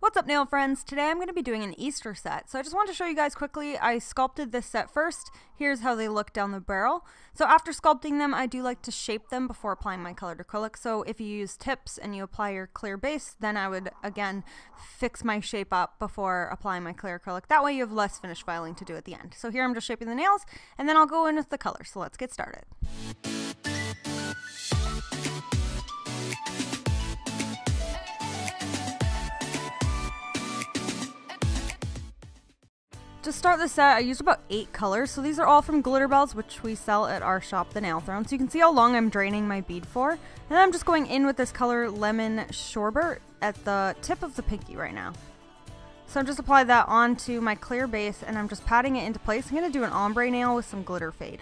What's up, nail friends? Today I'm going to be doing an Easter set. So I just want to show you guys quickly, I sculpted this set first. Here's how they look down the barrel. So after sculpting them, I do like to shape them before applying my colored acrylic. So if you use tips and you apply your clear base, then I would again fix my shape up before applying my clear acrylic. That way you have less finish filing to do at the end. So here I'm just shaping the nails and then I'll go in with the color. So let's get started. To start the set, I used about 8 colors, so these are all from Glitterbels, which we sell at our shop, The Nail Throne. So you can see how long I'm draining my bead for. And then I'm just going in with this color Lemon Sorbet at the tip of the pinky right now. So I'm just applying that onto my clear base and I'm just patting it into place. I'm going to do an ombre nail with some glitter fade.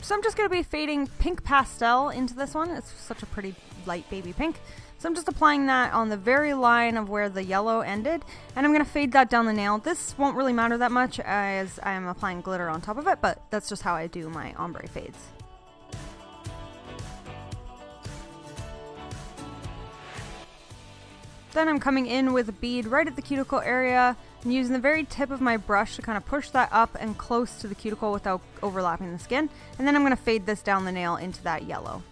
So I'm just going to be fading pink pastel into this one. It's such a pretty light baby pink. So I'm just applying that on the very line of where the yellow ended. And I'm going to fade that down the nail. This won't really matter that much as I am applying glitter on top of it, but that's just how I do my ombre fades. Then I'm coming in with a bead right at the cuticle area and using the very tip of my brush to kind of push that up and close to the cuticle without overlapping the skin. And then I'm going to fade this down the nail into that yellow.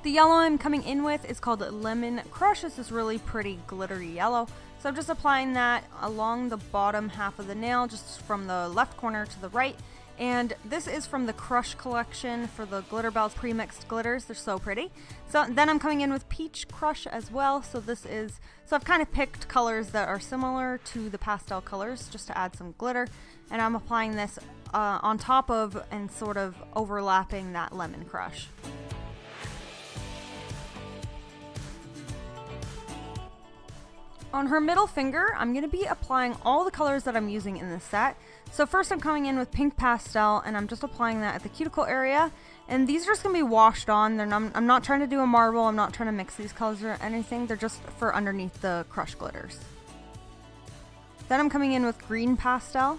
The yellow I'm coming in with is called Lemon Crush. This is really pretty glittery yellow. So I'm just applying that along the bottom half of the nail, just from the left corner to the right. And this is from the Crush collection for the Glitterbels pre-mixed glitters. They're so pretty. So then I'm coming in with Peach Crush as well. So I've kind of picked colors that are similar to the pastel colors just to add some glitter. And I'm applying this on top of and sort of overlapping that Lemon Crush. On her middle finger, I'm going to be applying all the colors that I'm using in this set. So first I'm coming in with pink pastel and I'm just applying that at the cuticle area. And these are just going to be washed on. I'm not trying to do a marble, I'm not trying to mix these colors or anything. They're just for underneath the Crush glitters. Then I'm coming in with green pastel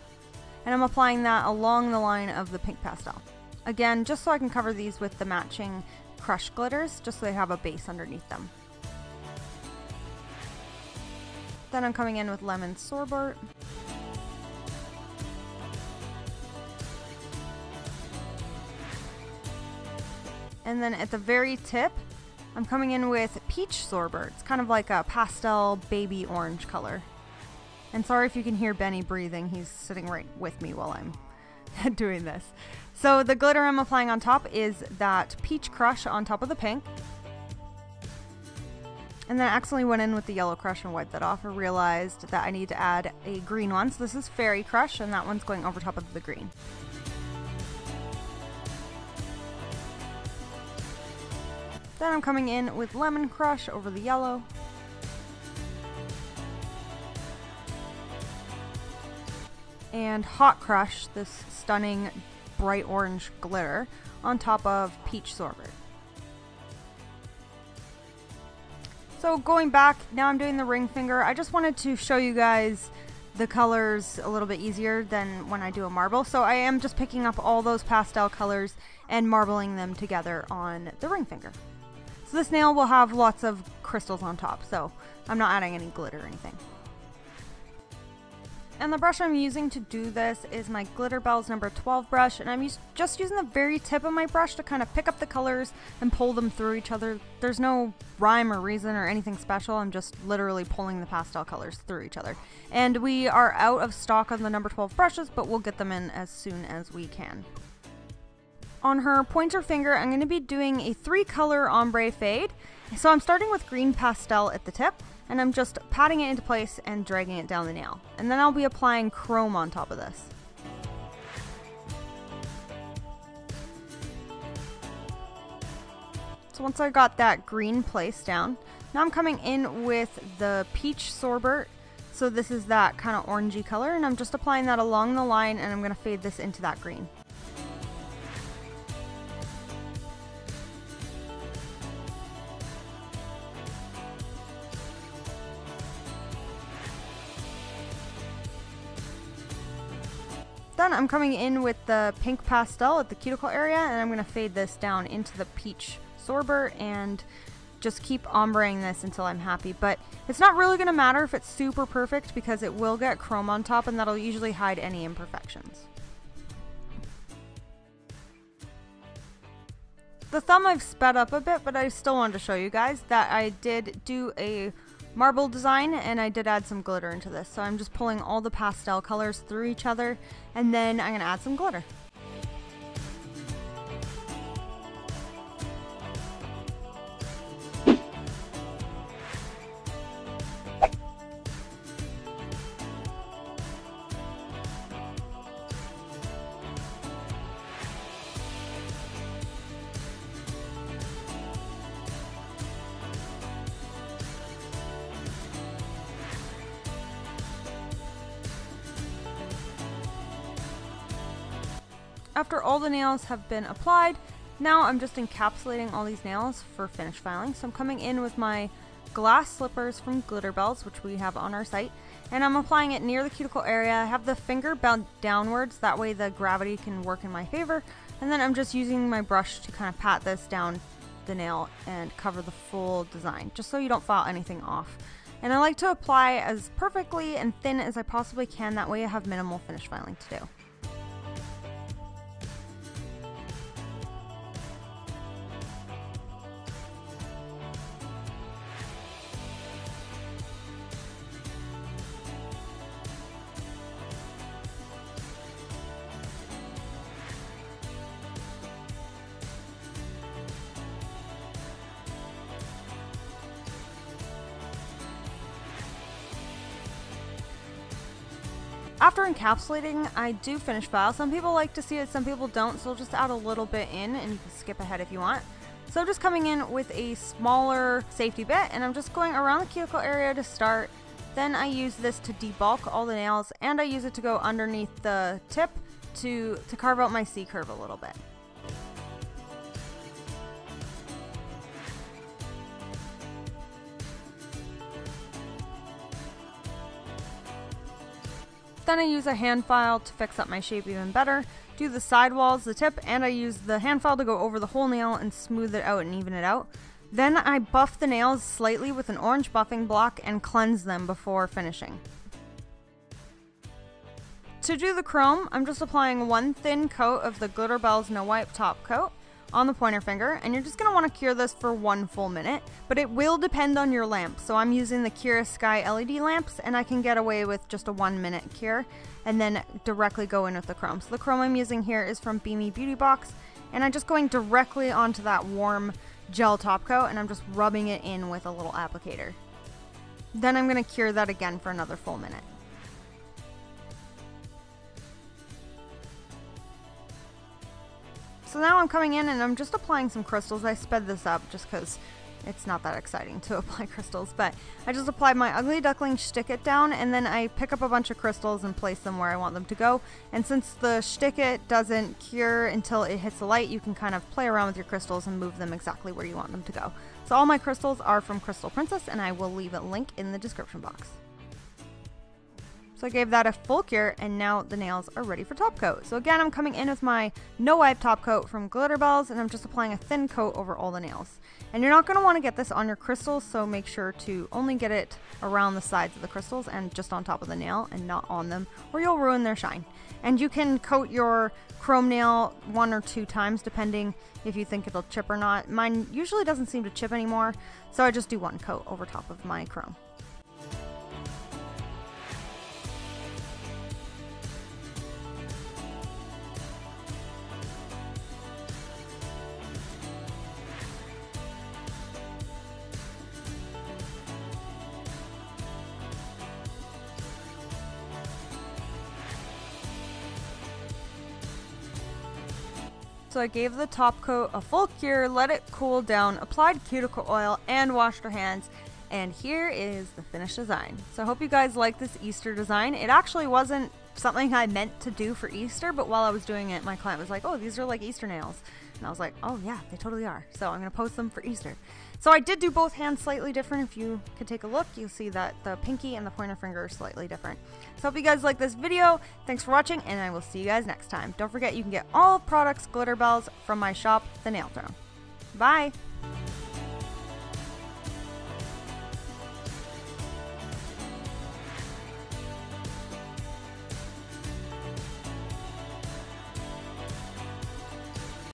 and I'm applying that along the line of the pink pastel. Again, just so I can cover these with the matching Crush glitters, just so they have a base underneath them. Then I'm coming in with Lemon Sorbet. And then at the very tip, I'm coming in with Peach Sorbet. It's kind of like a pastel baby orange color. And sorry if you can hear Bemi breathing, he's sitting right with me while I'm doing this. So the glitter I'm applying on top is that Peach Crush on top of the pink. And then I accidentally went in with the yellow crush and wiped that off and realized that I need to add a green one. So this is Fairy Crush and that one's going over top of the green. Then I'm coming in with Lemon Crush over the yellow. And Hot Crush, this stunning bright orange glitter, on top of Peach Sorbet. So going back, now I'm doing the ring finger. I just wanted to show you guys the colors a little bit easier than when I do a marble. So I am just picking up all those pastel colors and marbling them together on the ring finger. So this nail will have lots of crystals on top, so I'm not adding any glitter or anything. And the brush I'm using to do this is my Glitterbels number 12 brush, and I'm just using the very tip of my brush to kind of pick up the colors and pull them through each other. There's no rhyme or reason or anything special, I'm just literally pulling the pastel colors through each other. And we are out of stock on the number 12 brushes, but we'll get them in as soon as we can. On her pointer finger, I'm going to be doing a 3-color ombre fade. So I'm starting with green pastel at the tip, and I'm just patting it into place and dragging it down the nail. And then I'll be applying chrome on top of this. So once I got that green placed down, now I'm coming in with the Peach Sorbet. So this is that kind of orangey color, and I'm just applying that along the line, and I'm going to fade this into that green. Then I'm coming in with the pink pastel at the cuticle area, and I'm going to fade this down into the peach Sorbet and just keep ombreing this until I'm happy. But it's not really going to matter if it's super perfect because it will get chrome on top, and that'll usually hide any imperfections. The thumb I've sped up a bit, but I still wanted to show you guys that I did do a marble design and I did add some glitter into this. So I'm just pulling all the pastel colors through each other, and then I'm going to add some glitter. After all the nails have been applied, now I'm just encapsulating all these nails for finish filing. So I'm coming in with my glass slippers from Glitterbels, which we have on our site, and I'm applying it near the cuticle area. I have the finger bent downwards, that way the gravity can work in my favor, and then I'm just using my brush to kind of pat this down the nail and cover the full design, just so you don't file anything off. And I like to apply as perfectly and thin as I possibly can, that way I have minimal finish filing to do. After encapsulating, I do finish file. Some people like to see it, some people don't, so I'll just add a little bit in, and you can skip ahead if you want. So I'm just coming in with a smaller safety bit, and I'm just going around the cuticle area to start. Then I use this to debulk all the nails, and I use it to go underneath the tip to carve out my C curve a little bit. Then I use a hand file to fix up my shape even better, do the side walls, the tip, and I use the hand file to go over the whole nail and smooth it out and even it out. Then I buff the nails slightly with an orange buffing block and cleanse them before finishing. To do the chrome, I'm just applying one thin coat of the Glitterbels No Wipe top coat on the pointer finger, and you're just going to want to cure this for 1 full minute, but it will depend on your lamp. So I'm using the Cura Sky LED lamps, and I can get away with just a 1 minute cure and then directly go in with the chrome. So the chrome I'm using here is from Bemi Beauty Box, and I'm just going directly onto that warm gel top coat, and I'm just rubbing it in with a little applicator. Then I'm going to cure that again for another full minute. So now I'm coming in and I'm just applying some crystals. I sped this up just because it's not that exciting to apply crystals, but I just applied my Ugly Duckling Stick It down, and then I pick up a bunch of crystals and place them where I want them to go. And since the Stick It doesn't cure until it hits the light, you can kind of play around with your crystals and move them exactly where you want them to go. So all my crystals are from Crystal Princess, and I will leave a link in the description box. So I gave that a full cure, and now the nails are ready for top coat. So again, I'm coming in with my No Wipe top coat from Glitterbels, and I'm just applying a thin coat over all the nails. And you're not going to want to get this on your crystals, so make sure to only get it around the sides of the crystals and just on top of the nail and not on them, or you'll ruin their shine. And you can coat your chrome nail 1 or 2 times depending if you think it'll chip or not. Mine usually doesn't seem to chip anymore, so I just do 1 coat over top of my chrome. So I gave the top coat a full cure, let it cool down, applied cuticle oil, and washed her hands. And here is the finished design. So I hope you guys like this Easter design. It actually wasn't something I meant to do for Easter, but while I was doing it, my client was like, oh, these are like Easter nails. And I was like, oh yeah, they totally are. So I'm going to post them for Easter. So I did do both hands slightly different. If you could take a look, you'll see that the pinky and the pointer finger are slightly different. So hope you guys like this video. Thanks for watching, and I will see you guys next time. Don't forget, you can get all products Glitterbels from my shop, The Nail Throne. Bye!